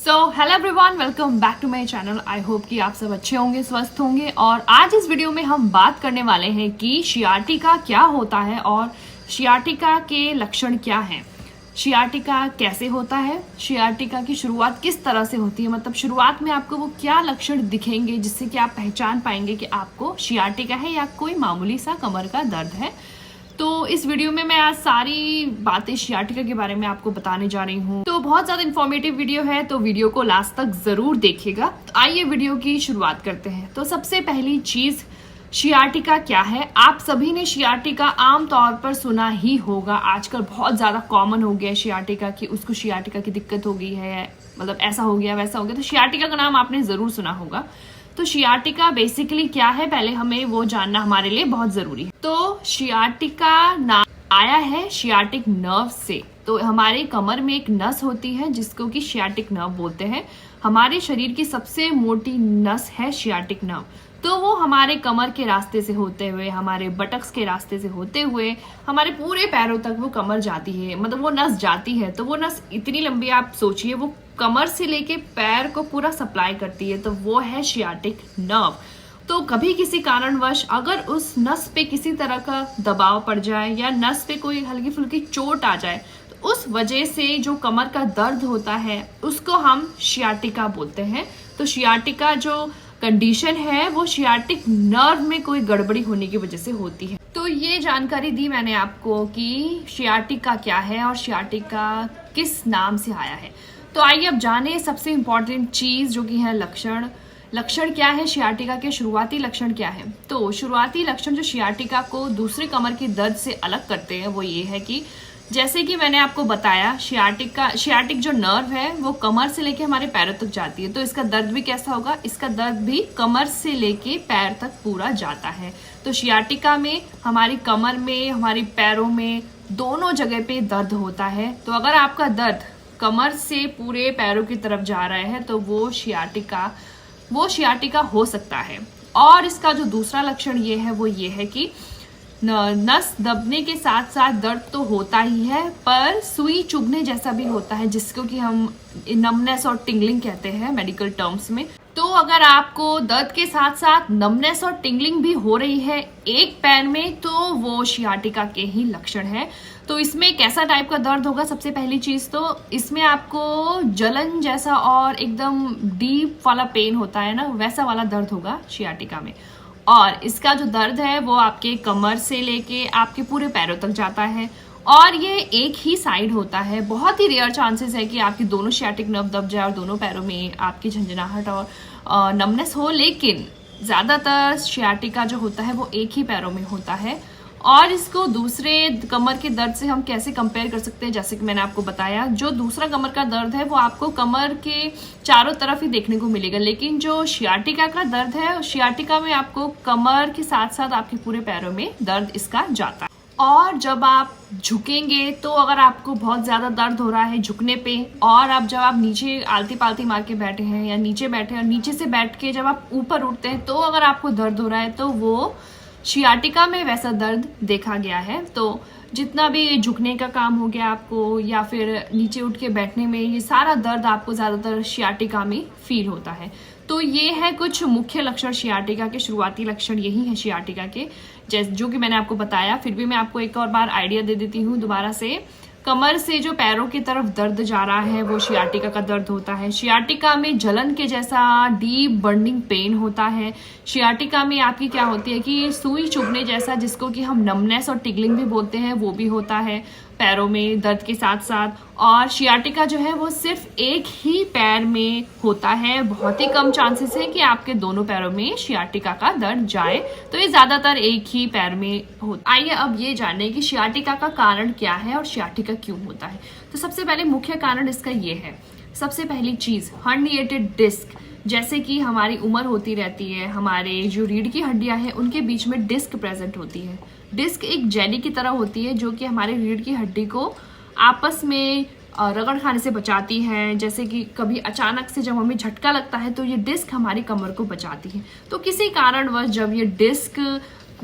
So hello everyone, welcome back to my channel. I hope कि आप सब अच्छे होंगे, स्वस्थ होंगे। और आज इस वीडियो में हम बात करने वाले हैं कि सियाटिका क्या होता है और सियाटिका के लक्षण क्या हैं, सियाटिका कैसे होता है, सियाटिका की शुरुआत किस तरह से होती है, मतलब शुरुआत में आपको वो क्या लक्षण दिखेंगे जिससे कि आप पहचान पाएंगे कि आपको सियाटिका है या कोई मामूली सा कमर का दर्द है। तो इस वीडियो में मैं आज सारी बातें सियाटिका के बारे में आपको बताने जा रही हूँ। तो बहुत ज्यादा इन्फॉर्मेटिव वीडियो है, तो वीडियो को लास्ट तक जरूर देखिएगा। तो आइए वीडियो की शुरुआत करते हैं। तो सबसे पहली चीज, सियाटिका क्या है। आप सभी ने सियाटिका आमतौर पर सुना ही होगा। आजकल बहुत ज्यादा कॉमन हो गया है सियाटिका कि उसको सियाटिका की दिक्कत हो गई है, मतलब ऐसा हो गया वैसा हो गया। तो सियाटिका का नाम आपने जरूर सुना होगा। तो सियाटिका बेसिकली क्या है, पहले हमें वो जानना हमारे लिए बहुत जरूरी है। तो सियाटिका नाम आया है सियाटिक नर्व से। तो हमारे कमर में एक नस होती है जिसको कि सियाटिक नर्व बोलते हैं। हमारे शरीर की सबसे मोटी नस है सियाटिक नर्व। तो वो हमारे कमर के रास्ते से होते हुए, हमारे बटक्स के रास्ते से होते हुए हमारे पूरे पैरों तक वो कमर जाती है, मतलब वो नस जाती है। तो वो नस इतनी लंबी, आप सोचिए, वो कमर से लेके पैर को पूरा सप्लाई करती है। तो वो है सियाटिक नर्व। तो कभी किसी कारणवश अगर उस नस पे किसी तरह का दबाव पड़ जाए या नस पे कोई हल्की फुल्की चोट आ जाए, तो उस वजह से जो कमर का दर्द होता है उसको हम सियाटिका बोलते हैं। तो सियाटिका जो कंडीशन है वो सियाटिक नर्व में कोई गड़बड़ी होने की वजह से होती है। तो ये जानकारी दी मैंने आपको कि सियाटिका क्या है और सियाटिका किस नाम से आया है। तो आइए अब जाने सबसे इम्पोर्टेंट चीज जो कि है लक्षण। लक्षण क्या है सियाटिका के, शुरुआती लक्षण क्या है। तो शुरुआती लक्षण जो सियाटिका को दूसरे कमर के दर्द से अलग करते हैं वो ये है कि जैसे कि मैंने आपको बताया, सियाटिक जो नर्व है वो कमर से लेके हमारे पैरों तक जाती है। तो इसका दर्द भी कैसा होगा, इसका दर्द भी कमर से लेके पैर तक पूरा जाता है। तो सियाटिका में हमारी कमर में, हमारी पैरों में, दोनों जगह पे दर्द होता है। तो अगर आपका दर्द कमर से पूरे पैरों की तरफ जा रहा है तो वो सियाटिका हो सकता है। और इसका जो दूसरा लक्षण ये है वो ये है कि नस दबने के साथ साथ दर्द तो होता ही है, पर सुई चुभने जैसा भी होता है, जिसको कि हम नमनेस और टिंगलिंग कहते हैं मेडिकल टर्म्स में। तो अगर आपको दर्द के साथ साथ नमनेस और टिंगलिंग भी हो रही है एक पैर में, तो वो सियाटिका के ही लक्षण है। तो इसमें कैसा टाइप का दर्द होगा, सबसे पहली चीज तो इसमें आपको जलन जैसा और एकदम डीप वाला पेन होता है ना, वैसा वाला दर्द होगा सियाटिका में। और इसका जो दर्द है वो आपके कमर से लेके आपके पूरे पैरों तक जाता है और ये एक ही साइड होता है। बहुत ही रेयर चांसेस है कि आपकी दोनों सियाटिक नर्व दब जाए और दोनों पैरों में आपकी झंझनाहट और नमनेस हो, लेकिन ज्यादातर सियाटिका जो होता है वो एक ही पैरों में होता है। और इसको दूसरे कमर के दर्द से हम कैसे कंपेयर कर सकते हैं, जैसे कि मैंने आपको बताया, जो दूसरा कमर का दर्द है वो आपको कमर के चारों तरफ ही देखने को मिलेगा, लेकिन जो सियाटिका का दर्द है, सियाटिका में आपको कमर के साथ साथ आपके पूरे पैरों में दर्द इसका जाता है। और जब आप झुकेंगे तो अगर आपको बहुत ज्यादा दर्द हो रहा है झुकने पे, और अब जब आप नीचे आलती पालती मार के बैठे हैं या नीचे बैठे हैं और नीचे से बैठ के जब आप ऊपर उठते हैं तो अगर आपको दर्द हो रहा है, तो वो सियाटिका में वैसा दर्द देखा गया है। तो जितना भी झुकने का काम हो गया आपको या फिर नीचे उठ के बैठने में, ये सारा दर्द आपको ज्यादातर सियाटिका में फील होता है। तो ये है कुछ मुख्य लक्षण सियाटिका के, शुरुआती लक्षण यही है सियाटिका के, जो कि मैंने आपको बताया। फिर भी मैं आपको एक और बार आइडिया दे देती हूँ दोबारा से। कमर से जो पैरों की तरफ दर्द जा रहा है वो सियाटिका का दर्द होता है। सियाटिका में जलन के जैसा डीप बर्निंग पेन होता है। सियाटिका में आपकी क्या होती है कि सुई चुभने जैसा, जिसको कि हम नमनेस और टिगलिंग भी बोलते हैं, वो भी होता है पैरों में दर्द के साथ साथ। और सियाटिका जो है वो सिर्फ एक ही पैर में होता है। बहुत ही कम चांसेस है कि आपके दोनों पैरों में सियाटिका का दर्द जाए, तो ये ज्यादातर एक ही पैर में होता है। आइए अब ये जाने कि सियाटिका का कारण क्या है और सियाटिका क्यों होता है। तो सबसे पहले मुख्य कारण इसका ये है, सबसे पहली चीज हर्निएटेड डिस्क। जैसे कि हमारी उम्र होती रहती है, हमारे जो रीढ़ की हड्डियां हैं उनके बीच में डिस्क प्रेजेंट होती है। डिस्क एक जेली की तरह होती है जो कि हमारे रीढ़ की हड्डी को आपस में रगड़ खाने से बचाती है। जैसे कि कभी अचानक से जब हमें झटका लगता है तो ये डिस्क हमारी कमर को बचाती है। तो किसी कारणवश जब ये डिस्क,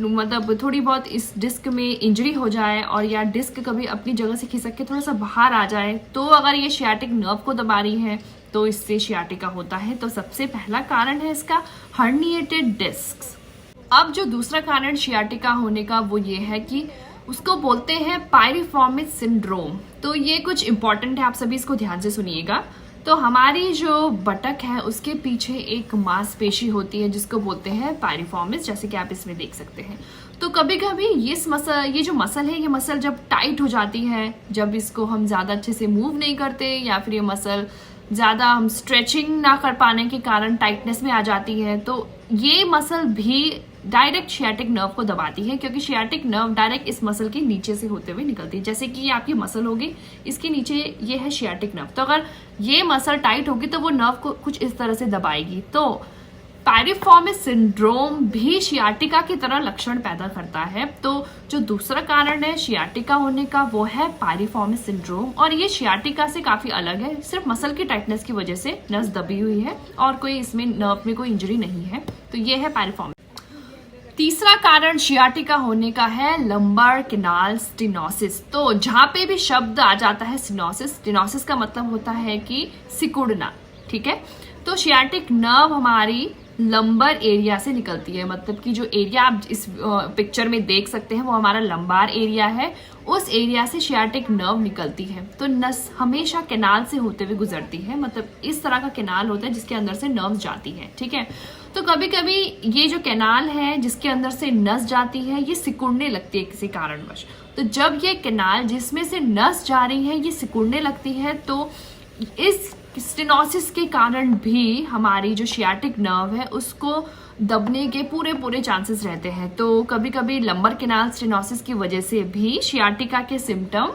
मतलब थोड़ी बहुत इस डिस्क में इंजरी हो जाए और या डिस्क कभी अपनी जगह से खिसक के थोड़ा सा बाहर आ जाए, तो अगर ये सियाटिक नर्व को दबा रही है तो इससे शियाटिका होता है। तो सबसे पहला कारण है इसका हर्निएटेड डिस्क्स। अब जो दूसरा कारण शियाटिका होने का वो ये है कि उसको बोलते हैं पायरिफॉर्मिस सिंड्रोम। तो ये कुछ इंपॉर्टेंट है, आप सभी इसको ध्यान से सुनिएगा। तो हमारी जो बटक है उसके पीछे एक मांसपेशी होती है जिसको बोलते हैं पायरिफॉर्मिस, जैसे कि आप इसमें देख सकते हैं। तो कभी कभी ये जो मसल है, ये मसल जब टाइट हो जाती है, जब इसको हम ज़्यादा अच्छे से मूव नहीं करते या फिर ये मसल ज़्यादा हम स्ट्रेचिंग ना कर पाने के कारण टाइटनेस में आ जाती है, तो ये मसल भी डायरेक्ट शियाटिक नर्व को दबाती है, क्योंकि शियाटिक नर्व डायरेक्ट इस मसल के नीचे से होते हुए निकलती है। जैसे कि ये आपकी मसल होगी, इसके नीचे ये है शियाटिक नर्व। तो अगर ये मसल टाइट होगी तो वो नर्व को कुछ इस तरह से दबाएगी। तो पायरिफॉर्मिस सिंड्रोम भी शियाटिका की तरह लक्षण पैदा करता है। तो जो दूसरा कारण है शियाटिका होने का वो है पायरिफॉर्मिस सिंड्रोम, और ये शियाटिका से काफी अलग है। सिर्फ मसल की टाइटनेस की वजह से नस दबी हुई है और कोई इसमें नर्व में कोई इंजरी नहीं है। तो ये है पायरिफॉर्मिस। तीसरा कारण शियाटिका होने का है लंबार कैनाल स्टेनोसिस। तो जहां पे भी शब्द आ जाता है स्टेनोसिस का मतलब होता है कि सिकुड़ना, ठीक है। तो शियाटिक नर्व हमारी लंबर एरिया से निकलती है, मतलब कि जो एरिया आप इस पिक्चर में देख सकते हैं वो हमारा लंबार एरिया है, उस एरिया से शियाटिक नर्व निकलती है। तो नस हमेशा कैनाल से होते हुए गुजरती है, मतलब इस तरह का कैनाल होता है जिसके अंदर से नर्व जाती है, ठीक है। तो कभी कभी ये जो कैनाल है जिसके अंदर से नस जाती है ये सिकुड़ने लगती है किसी कारणवश। तो जब ये कैनाल जिसमें से नस जा रही है ये सिकुड़ने लगती है, तो इस स्टेनोसिस के कारण भी हमारी जो शियाटिक नर्व है उसको दबने के पूरे चांसेस रहते हैं। तो कभी कभी लंबर कैनाल स्टेनोसिस की वजह से भी शियाटिका के सिम्टम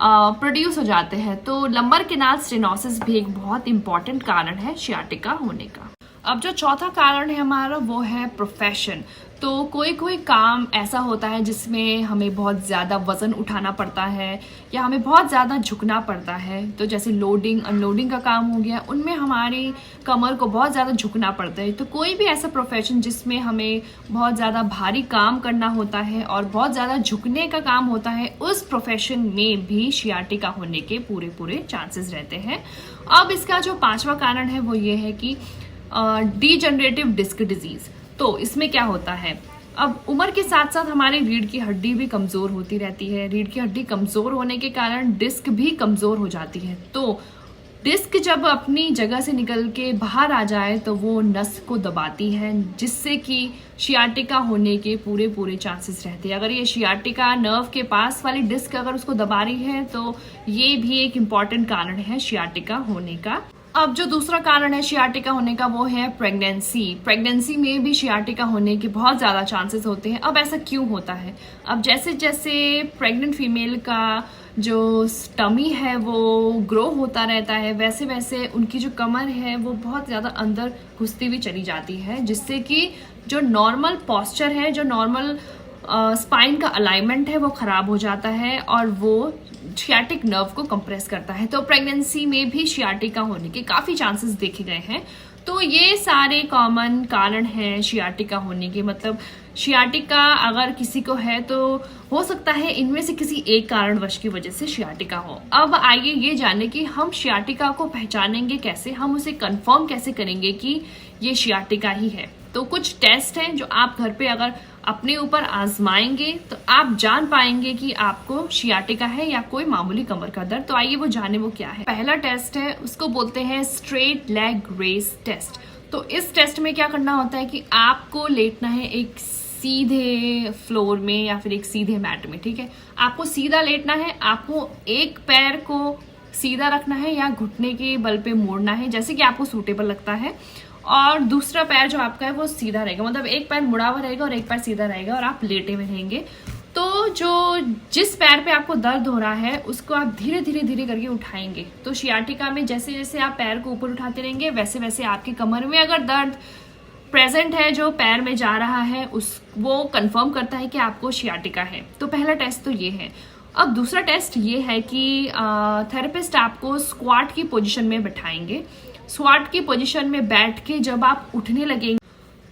प्रोड्यूस हो जाते हैं। तो लंबर कैनाल स्टेनोसिस भी एक बहुत इंपॉर्टेंट कारण है शियाटिका होने का। अब जो चौथा कारण है हमारा वो है प्रोफेशन। तो कोई काम ऐसा होता है जिसमें हमें बहुत ज़्यादा वज़न उठाना पड़ता है या हमें बहुत ज़्यादा झुकना पड़ता है। तो जैसे लोडिंग अनलोडिंग का काम हो गया, उनमें हमारी कमर को बहुत ज़्यादा झुकना पड़ता है। तो कोई भी ऐसा प्रोफेशन जिसमें हमें बहुत ज़्यादा भारी काम करना होता है और बहुत ज़्यादा झुकने का काम होता है, उस प्रोफेशन में भी शियाटिका होने के पूरे चांसेस रहते हैं। अब इसका जो पाँचवा कारण है वो ये है कि डीजनरेटिव डिस्क डिजीज। तो इसमें क्या होता है, अब उम्र के साथ साथ हमारी रीढ़ की हड्डी भी कमज़ोर होती रहती है। रीढ़ की हड्डी कमज़ोर होने के कारण डिस्क भी कमज़ोर हो जाती है। तो डिस्क जब अपनी जगह से निकल के बाहर आ जाए तो वो नस को दबाती है, जिससे कि शियाटिका होने के पूरे चांसेस रहते हैं। अगर ये शियाटिका नर्व के पास वाली डिस्क अगर उसको दबा रही है तो ये भी एक इम्पॉर्टेंट कारण है शियाटिका होने का। अब जो दूसरा कारण है शियाटिका होने का वो है प्रेगनेंसी में भी शियाटिका होने के बहुत ज़्यादा चांसेस होते हैं। अब ऐसा क्यों होता है, अब जैसे जैसे प्रेग्नेंट फीमेल का जो स्टमी है वो ग्रो होता रहता है, वैसे वैसे उनकी जो कमर है वो बहुत ज़्यादा अंदर घुसती हुई चली जाती है, जिससे कि जो नॉर्मल पॉस्चर है, जो नॉर्मल स्पाइन का अलाइनमेंट है वो ख़राब हो जाता है और वो शियाटिक नर्व को कंप्रेस करता है। तो प्रेगनेंसी में भी शियाटिका होने के काफ़ी चांसेस देखे गए हैं। तो ये सारे कॉमन कारण हैं शियाटिका होने के। मतलब शियाटिका अगर किसी को है तो हो सकता है इनमें से किसी एक कारणवश की वजह से शियाटिका हो। अब आइए ये जाने कि हम शियाटिका को पहचानेंगे कैसे, हम उसे कंफर्म कैसे करेंगे कि ये शियाटिका ही है। तो कुछ टेस्ट हैं जो आप घर पे अगर अपने ऊपर आजमाएंगे तो आप जान पाएंगे कि आपको शियाटिका है या कोई मामूली कमर का दर्द। तो आइए वो जाने वो क्या है। पहला टेस्ट है, उसको बोलते हैं स्ट्रेट लेग रेस टेस्ट। तो इस टेस्ट में क्या करना होता है कि आपको लेटना है एक सीधे फ्लोर में या फिर एक सीधे मैट में, ठीक है। आपको सीधा लेटना है, आपको एक पैर को सीधा रखना है या घुटने के बल पे मोड़ना है जैसे कि आपको सूटेबल लगता है, और दूसरा पैर जो आपका है वो सीधा रहेगा, मतलब एक पैर मुड़ा हुआ रहेगा और एक पैर सीधा रहेगा और आप लेटे हुए रहेंगे। तो जिस पैर पे आपको दर्द हो रहा है उसको आप धीरे धीरे करके उठाएंगे। तो शियाटिका में जैसे जैसे आप पैर को ऊपर उठाते रहेंगे वैसे वैसे आपकी कमर में अगर दर्द प्रेजेंट है जो पैर में जा रहा है वो कंफर्म करता है कि आपको शियाटिका है। तो पहला टेस्ट तो ये है। अब दूसरा टेस्ट ये है कि थेरेपिस्ट आपको स्क्वाट की पोजीशन में बैठाएंगे। स्क्वाट की पोजीशन में बैठ के जब आप उठने लगेंगे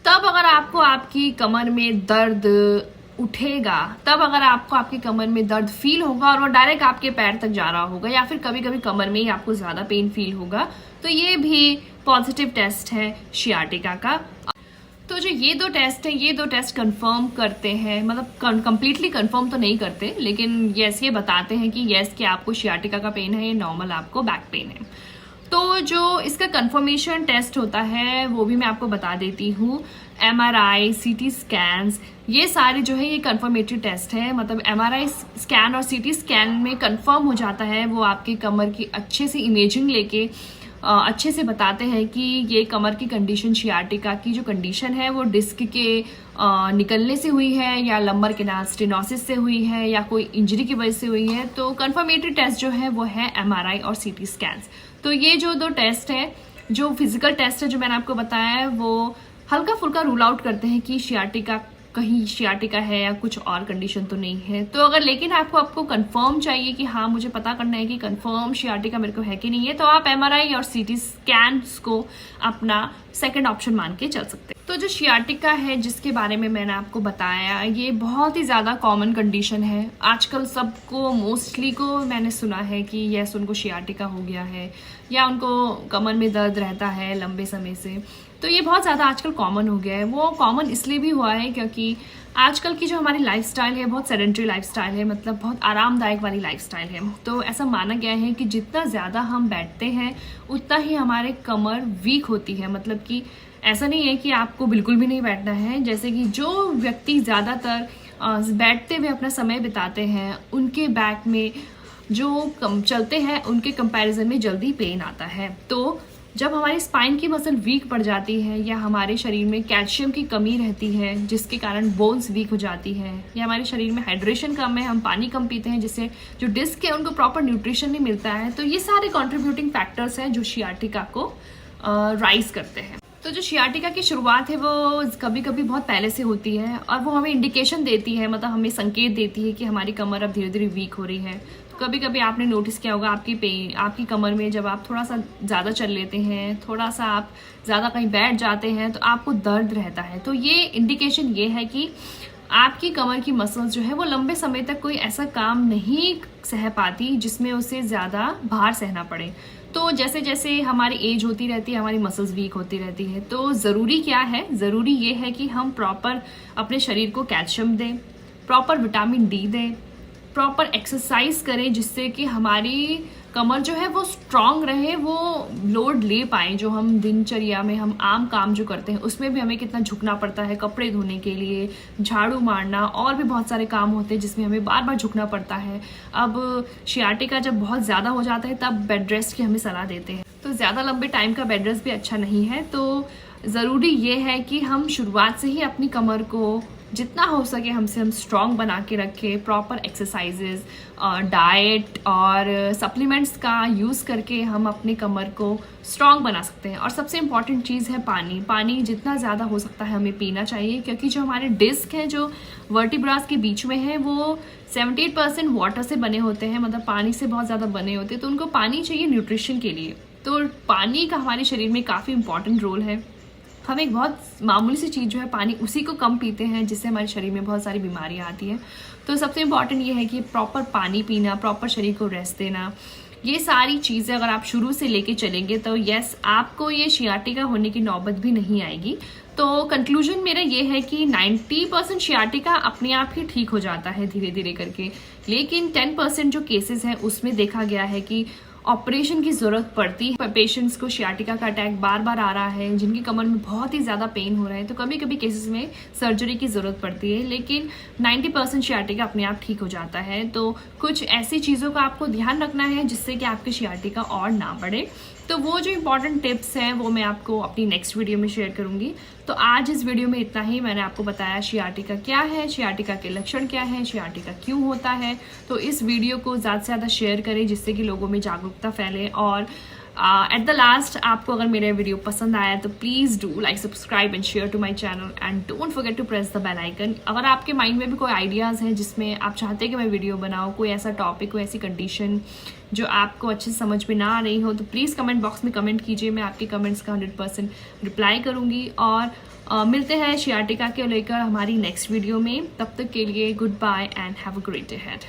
तब अगर आपको आपकी कमर में दर्द उठेगा तब अगर आपको आपके कमर में दर्द फील होगा और वो डायरेक्ट आपके पैर तक जा रहा होगा, या फिर कभी कभी कमर में ही आपको ज़्यादा पेन फील होगा, तो ये भी पॉजिटिव टेस्ट है शियाटिका का। तो जो ये दो टेस्ट है, ये दो टेस्ट कंफर्म करते हैं, मतलब कंप्लीटली कंफर्म तो नहीं करते, लेकिन यस ये बताते हैं कि यस कि आपको शियाटिका का पेन है, ये नॉर्मल आपको बैक पेन है। तो जो इसका कंफर्मेशन टेस्ट होता है वो भी मैं आपको बता देती हूँ। MRI, CT स्कैन्स, ये सारे जो है ये कंफर्मेटरी टेस्ट है। मतलब MRI स्कैन और CT स्कैन में कंफर्म हो जाता है, वो आपके कमर की अच्छे से इमेजिंग लेके अच्छे से बताते हैं कि ये कमर की कंडीशन, शियाटिका की जो कंडीशन है वो डिस्क के निकलने से हुई है या लंबर कैनाल स्टेनोसिस से हुई है या कोई इंजरी की वजह से हुई है। तो कंफर्मेटरी टेस्ट जो है वो है MRI और CT स्कैन्स। तो ये जो दो टेस्ट है, जो फिजिकल टेस्ट है जो मैंने आपको बताया है, वो हल्का फुल्का रूल आउट करते हैं कि शियाटिका, कहीं शियाटिका है या कुछ और कंडीशन तो नहीं है। तो अगर लेकिन आपको कंफर्म चाहिए कि हाँ मुझे पता करना है कि कंफर्म शियाटिका मेरे को है कि नहीं है, तो आप MRI और CT स्कैन्स को अपना सेकंड ऑप्शन मान के चल सकते हैं। तो जो शियाटिका है जिसके बारे में मैंने आपको बताया, ये बहुत ही ज़्यादा कॉमन कंडीशन है। आजकल सबको, मोस्टली को मैंने सुना है कि यस उनको शियाटिका हो गया है या उनको कमर में दर्द रहता है लंबे समय से। तो ये बहुत ज़्यादा आजकल कॉमन हो गया है। वो कॉमन इसलिए भी हुआ है क्योंकि आजकल की जो हमारी लाइफस्टाइल है बहुत सेडेंटरी लाइफस्टाइल है, मतलब बहुत आरामदायक वाली लाइफस्टाइल है। तो ऐसा माना गया है कि जितना ज़्यादा हम बैठते हैं उतना ही हमारे कमर वीक होती है। मतलब कि ऐसा नहीं है कि आपको बिल्कुल भी नहीं बैठना है। जैसे कि जो व्यक्ति ज़्यादातर बैठते हुए अपना समय बिताते हैं उनके बैक में जो चलते हैं उनके कंपैरिजन में जल्दी पेन आता है। तो जब हमारी स्पाइन की मसल वीक पड़ जाती है या हमारे शरीर में कैल्शियम की कमी रहती है जिसके कारण बोन्स वीक हो जाती है, या हमारे शरीर में हाइड्रेशन कम है, हम पानी कम पीते हैं जिससे जो डिस्क है उनको प्रॉपर न्यूट्रिशन नहीं मिलता है, तो ये सारे कंट्रीब्यूटिंग फैक्टर्स हैं जो शियाटिका को राइज करते हैं। तो जो शियाटिका की शुरुआत है वो कभी कभी बहुत पहले से होती है और वो हमें इंडिकेशन देती है, मतलब हमें संकेत देती है कि हमारी कमर अब धीरे धीरे वीक हो रही है। तो कभी कभी आपने नोटिस किया होगा आपकी कमर में जब आप थोड़ा सा ज़्यादा चल लेते हैं, थोड़ा सा आप ज़्यादा कहीं बैठ जाते हैं तो आपको दर्द रहता है। तो ये इंडिकेशन ये है कि आपकी कमर की मसल्स जो है वो लंबे समय तक कोई ऐसा काम नहीं सह पाती जिसमें उसे ज़्यादा भार सहना पड़े। तो जैसे जैसे हमारी एज होती रहती है हमारी मसल्स वीक होती रहती है। तो ज़रूरी क्या है, ज़रूरी ये है कि हम प्रॉपर अपने शरीर को कैल्शियम दें, प्रॉपर विटामिन डी दें, प्रॉपर एक्सरसाइज करें जिससे कि हमारी कमर जो है वो स्ट्रांग रहे, वो लोड ले पाए। जो हम दिनचर्या में हम आम काम जो करते हैं उसमें भी हमें कितना झुकना पड़ता है, कपड़े धोने के लिए, झाड़ू मारना, और भी बहुत सारे काम होते हैं जिसमें हमें बार बार झुकना पड़ता है। अब शियाटिका जब बहुत ज़्यादा हो जाता है तब बेड रेस्ट की हमें सलाह देते हैं। तो ज़्यादा लंबे टाइम का बेड रेस्ट भी अच्छा नहीं है। तो ज़रूरी ये है कि हम शुरुआत से ही अपनी कमर को जितना हो सके हम स्ट्रॉन्ग बना के रखें। प्रॉपर एक्सरसाइजेज, डाइट और सप्लीमेंट्स का यूज़ करके हम अपनी कमर को स्ट्रॉन्ग बना सकते हैं। और सबसे इम्पॉर्टेंट चीज़ है पानी। पानी जितना ज़्यादा हो सकता है हमें पीना चाहिए, क्योंकि जो हमारे डिस्क हैं जो वर्टिब्रास के बीच में है वो 78% वाटर से बने होते हैं, मतलब पानी से बहुत ज़्यादा बने होते हैं। तो उनको पानी चाहिए न्यूट्रिशन के लिए। तो पानी का हमारे शरीर में काफ़ी इंपॉर्टेंट रोल है। हम एक बहुत मामूली सी चीज़ जो है पानी, उसी को कम पीते हैं जिससे हमारे शरीर में बहुत सारी बीमारियां आती हैं। तो सबसे इम्पॉर्टेंट ये है कि प्रॉपर पानी पीना, प्रॉपर शरीर को रेस्ट देना, ये सारी चीज़ें अगर आप शुरू से लेके चलेंगे तो यस आपको ये शियाटिका होने की नौबत भी नहीं आएगी। तो कंक्लूजन मेरा ये है कि 90% शियाटिका अपने आप ही ठीक हो जाता है धीरे धीरे करके, लेकिन 10% जो केसेस हैं उसमें देखा गया है कि ऑपरेशन की ज़रूरत पड़ती है। पेशेंट्स को शियाटिका का अटैक बार बार आ रहा है, जिनकी कमर में बहुत ही ज़्यादा पेन हो रहा है, तो कभी कभी केसेस में सर्जरी की ज़रूरत पड़ती है, लेकिन 90% शियाटिका अपने आप ठीक हो जाता है। तो कुछ ऐसी चीज़ों का आपको ध्यान रखना है जिससे कि आपके शियाटिका और ना बढ़े। तो वो जो इंपॉर्टेंट टिप्स हैं वो मैं आपको अपनी नेक्स्ट वीडियो में शेयर करूंगी। तो आज इस वीडियो में इतना ही। मैंने आपको बताया शियाटिका क्या है, शियाटिका के लक्षण क्या है, शियाटिका क्यों होता है। तो इस वीडियो को ज़्यादा से ज़्यादा शेयर करें जिससे कि लोगों में जागरूकता फैले। और एट द लास्ट, आपको अगर मेरा वीडियो पसंद आया तो please do like, subscribe and share to my channel and don't forget to press the bell icon. अगर आपके माइंड में भी कोई आइडियाज़ हैं जिसमें आप चाहते हैं कि मैं वीडियो बनाऊँ, कोई ऐसा टॉपिक, कोई ऐसी कंडीशन जो आपको अच्छे से समझ में ना आ रही हो, तो प्लीज़ कमेंट बॉक्स में कमेंट कीजिए। मैं आपके कमेंट्स का 100% रिप्लाई करूँगी। और मिलते हैं शियाटिका के लेकर हमारी नेक्स्ट वीडियो में। तब तक के लिए good bye and have a great day ahead.